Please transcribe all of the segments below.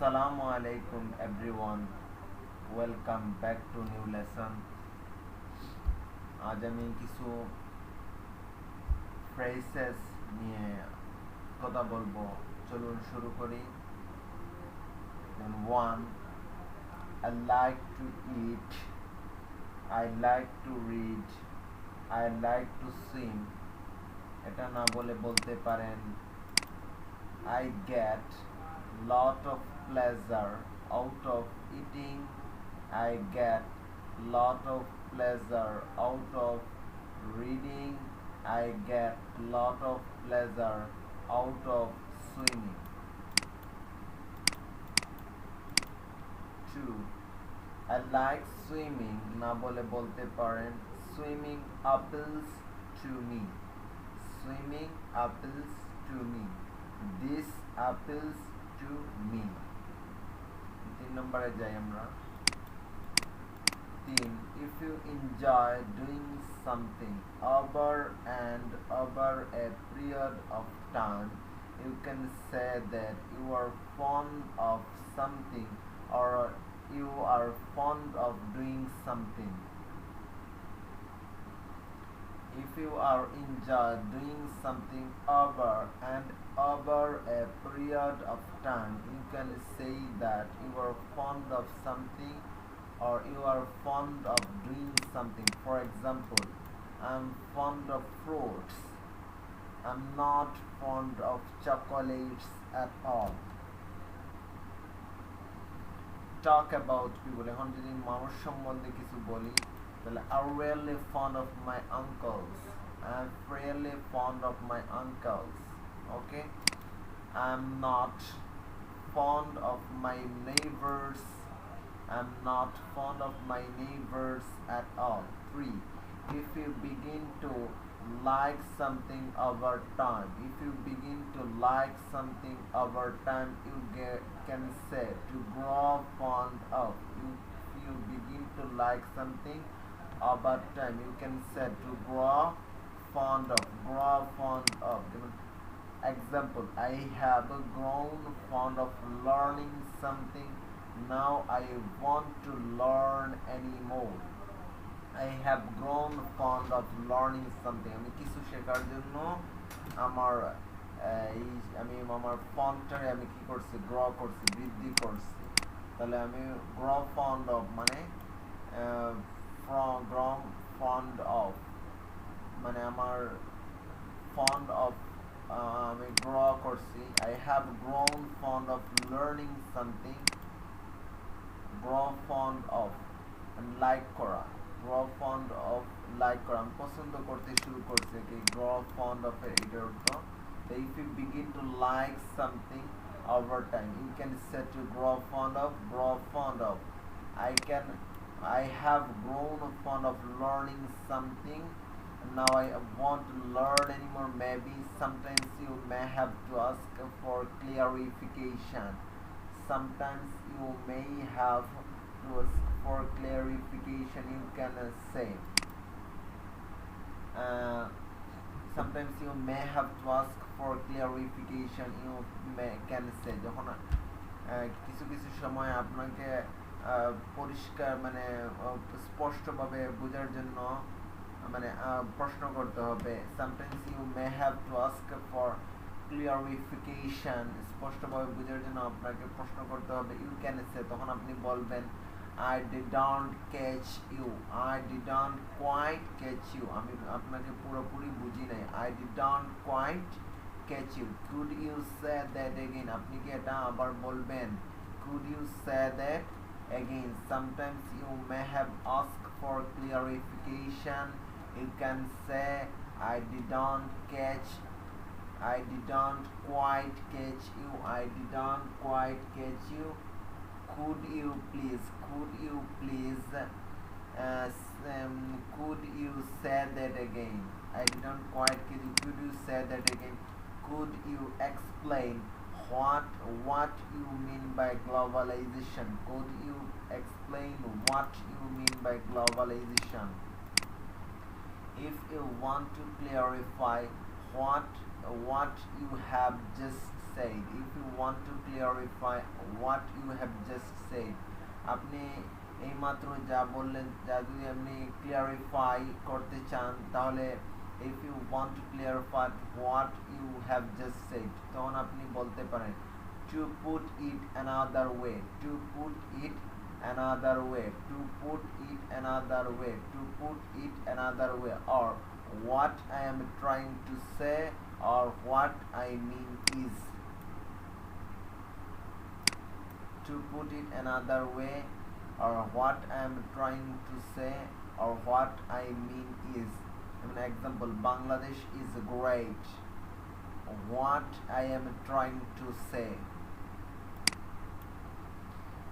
Assalamu alaikum everyone. Welcome back to new lesson. আজ আমি কিছু phrases নিয়ে কথা বলবো। চলুন শুরু করি। One, I like to eat, I like to read, I like to swim. এটা না বলে বলতে পারেন I get lot of pleasure out of eating. I get lot of pleasure out of reading. I get lot of pleasure out of swimming. 2. I like swimming না বলে বলতে পারেন swimming appeals to me. Swimming appeals to me. This appeals to me. 3 নম্বরে যাই আমরা। 3. If you enjoy doing something over and over a period of time, you can say that you are fond of something or you are fond of doing something. If you are enjoy doing something over and over a period of time, you can say that you are fond of something or you are fond of doing something. For example, I'm fond of fruits. I'm not fond of chocolates at all. Talk about people. এখন যদি মানুষ সম্বন্ধে কিছু বলি তাহলে I'm really fond of my uncles. I'm really fond of my uncles. Okay? I'm not fond of my neighbors. I'm not fond of my neighbors at all. 3. If you begin to like something over time, if you begin to like something over time, you can say to grow fond of. If you begin to like something over time, you can say to grow fond of. Grow fond of. Example, I have grown fond of learning something. Now I want to learn anymore. I have grown fond of learning something. আমি কিছু শেখার জন্য আমার আমার ফন্ডটারে আমি কি করছি গ্র করছি বৃদ্ধি করছি তাহলে আমি গ্র ফন্ড অফ মানে ফন্ড অফ মানে আমার ফন্ড অফ আমি গ্র করছি I have grown fond of learning something. Grow fond of like করা grow fond of like করা আমি পছন্দ করতে শুরু করছি কি grow fond of এটার অর্থ if you begin to like something over time you can say to grow fond of I have grown fond of learning something. Now I want to learn anymore. Maybe sometimes you may have to ask for clarification. Sometimes you may have to ask for clarification. You can say sometimes you may have to ask for clarification. You can say যখন কিছু কিছু সময় আপনাকে পরিষ্কার মানে স্পষ্টভাবে বোঝার জন্য মানে প্রশ্ন করতে হবে sometimes you may have to ask for clarification স্পষ্টভাবে বোঝার জন্য আপনাকে প্রশ্ন করতে হবে you can say তখন আপনি বলবেন I didn't catch you. I didn't quite catch you. আমি আপনাকে পুরোপুরি বুঝি নাই I didn't quite catch you. Could you say that again? আপনি কি এটা আবার বলবেন Could you say that again? Sometimes you may have asked for clarification. You can say I didn't quite catch you. I didn't quite catch you. Could you please could you say that again? I didn't quite catch you. Could you say that again? Could you explain what you mean by globalization? Could you explain what you mean by globalization? If you want to clarify what you have just said. If you want to clarify what you have just said, আপনি এইমাত্র যা বললেন যা যদি আপনি clarify করতে চান তাহলে if you want to clarify what you have just said তখন আপনি বলতে পারেন to put it another way, to put it another way, to put it another way, to put it another way, or what I am trying to say, or what I mean is. To put it another way, or what I am trying to say, or what I mean is. An example, Bangladesh is great. What I am trying to say.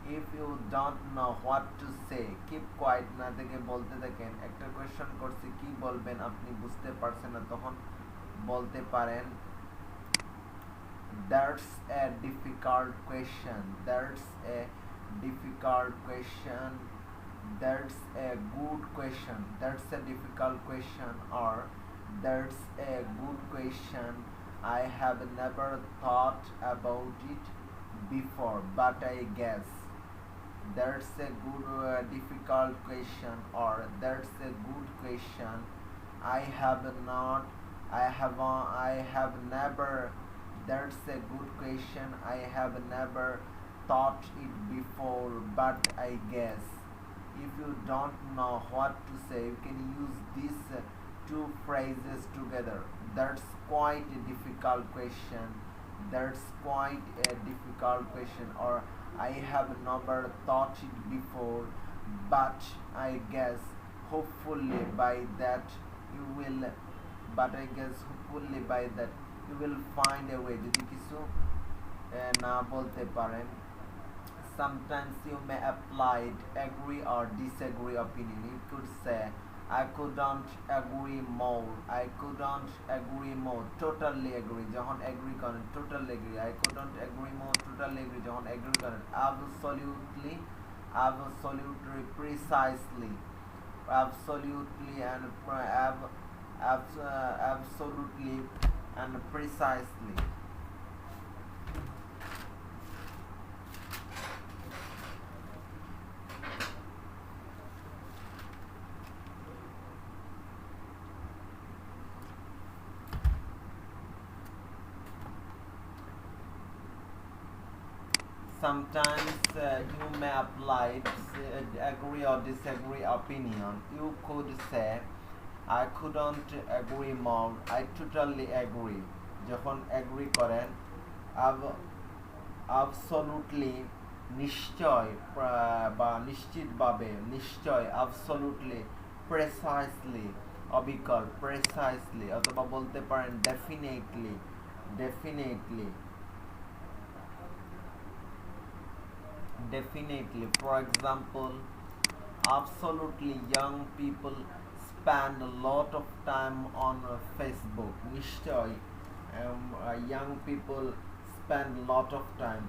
If you don't know what to say, keep quiet না থেকে বলতে থাকেন। একটা question করছি কি বলবেন আপনি বুঝতে পারছেন না তখন বলতে পারেন that's a difficult question, that's a difficult question, that's a good question, that's a difficult question, or that's a good question, I have never thought about it before but I guess. That's a good difficult question, or that's a good question, I have never. That's a good question, I have never thought it before but I guess. If you don't know what to say, you can use these two phrases together. That's quite a difficult question, that's quite a difficult question, or I have never thought it before but I guess hopefully by that you will, but I guess hopefully by that you will find a way. যদি কিছু না বলতে পারেন, sometimes you may apply agree or disagree opinion. You could say I couldn't agree more, I couldn't agree more, totally agree যখন agree করেন totally agree, I couldn't agree more, totally agree যখন agree করেন absolutely, absolutely, precisely, absolutely and absolutely and precisely. Sometimes you may apply agree or disagree opinion. You could say I couldn't agree more, I totally agree যখন agree করেন absolutely নিশ্চয় বা নিশ্চিতভাবে নিশ্চয় absolutely, precisely অবিকল precisely, অথবা বলতে পারেন definitely, definitely, definitely. For example, absolutely young people spend a lot of time on Facebook. নিশ্চয় young people spend a lot of time,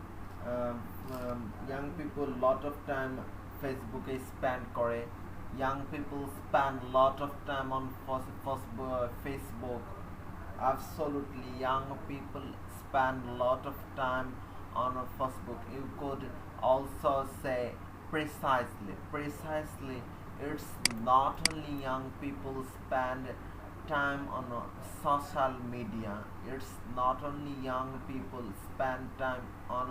young people lot of time Facebook A spend করে, young people spend a lot of time on Facebook. Absolutely young people spend a lot of time on Facebook. You could also say precisely, precisely, it's not only young people spend time on social media, it's not only young people spend time on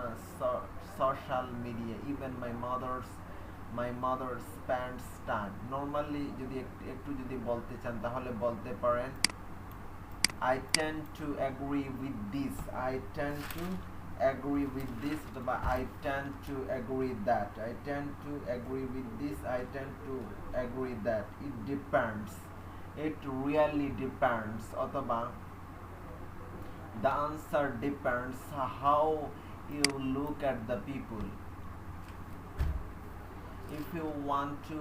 social media, even my mother spends time. Normally যদি একটু যদি বলতে চান তাহলে বলতে পারেন I tend to agree with this, I tend to agree with this, I tend to agree that, I tend to agree with this, I tend to agree that. It depends, it really depends, অথবা the answer depends how you look at the people. If you want to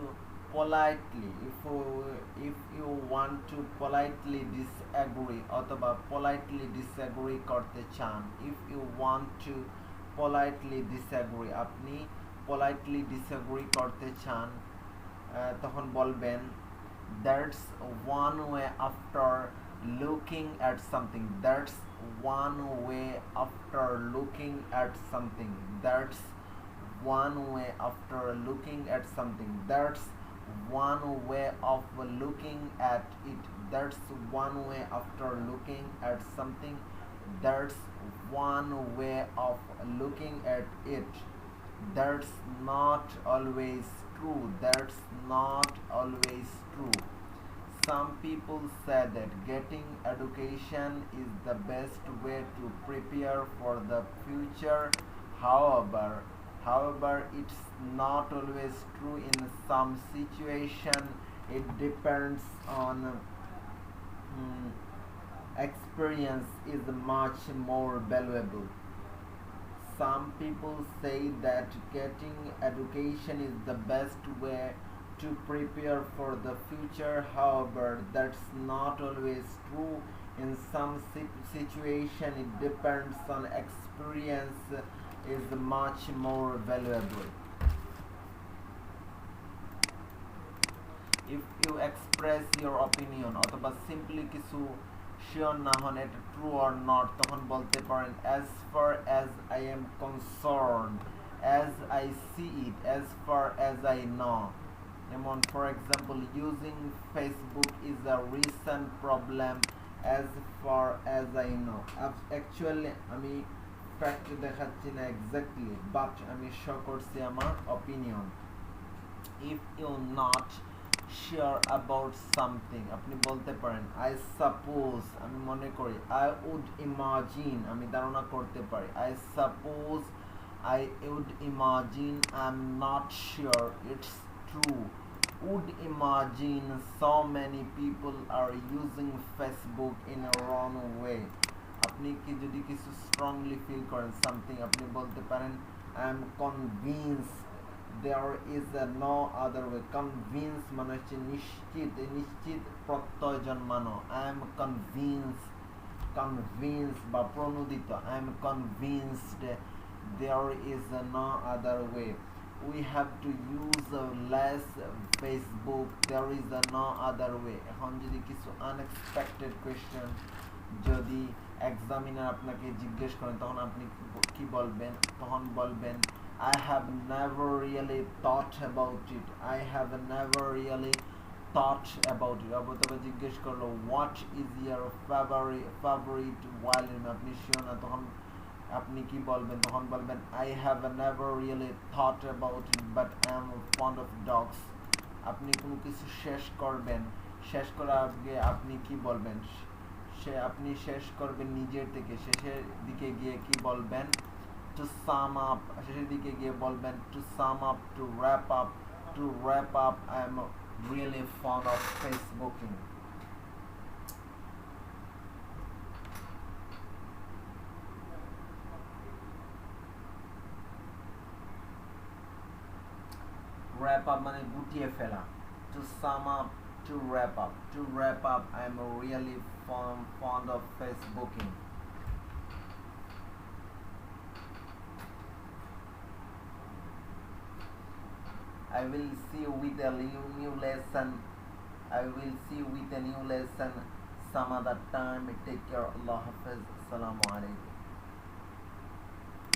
politely, if you want to politely disagree অথবা politely disagree করতে চান, if you want to politely disagree, আপনি politely disagree করতে চান তখন বলবেন that's one way after looking at something. That's one way after looking at something. That's one way after looking at something. That's one way of looking at it. That's one way after looking at something. That's one way of looking at it. That's not always true. That's not always true. Some people say that getting education is the best way to prepare for the future. However, it's not always true in some situation. It depends on experience is much more valuable. Some people say that getting education is the best way to prepare for the future. However, that's not always true. In some situation, it depends on experience is much more valuable. If you express your opinion অথবা simply কিছু sure না হন এটা true or not তখন বলতে পারেন as far as I am concerned, as I see it, as far as I know. যেমন for example, using Facebook is a recent problem as far as I know. Actually আমি fact দেখাচ্ছি না exactly, but আমি show করছি আমার opinion. If you not sure about something আপনি বলতে পারেন I suppose, আমি মনে করি, I would imagine, আমি ধারণা করতে পারি, I suppose, I would imagine, I'm not sure, it's true. Would imagine so many people are using Facebook in a wrong way. আপনি কি যদি কিছু strongly feel করেন something আপনি বলতে পারেন I am convinced there is no other way. Convinced মানে হচ্ছে নিশ্চিত প্রত্যয় জন্মানো. I am convinced বা প্রণোদিত. I am convinced there is no other way. We have to use less Facebook. There is no other way. এখন যদি কিছু unexpected question যদি এক্সামিনার আপনাকে জিজ্ঞেস করেন তখন আপনি কি বলবেন? তখন বলবেন I have never really thought about it. I have never really thought about it. অবতবা জিজ্ঞেস করলো what is your favorite violin? আপনি শিওর না তখন আপনি কি বলবেন? তখন বলবেন I have never really thought about it but I am fond of dogs. আপনি কোনো কিছু শেষ করবেন, শেষ করার আগে আপনি কি বলবেন? আপনি শেষ করবেন নিজের থেকে, শেষের দিকে গিয়ে কি বলবেন? To sum up, শেষের দিকে গিয়ে বলবেন to sum up, to wrap up, I am really fond of Facebooking. Wrap up মানে গুটিয়ে ফেলা. To sum up, to wrap up, I am really fond of Facebooking. I will see you with a new lesson. I will see you with a new lesson some other time. Take care. Allah Hafiz. Assalamu alaikum.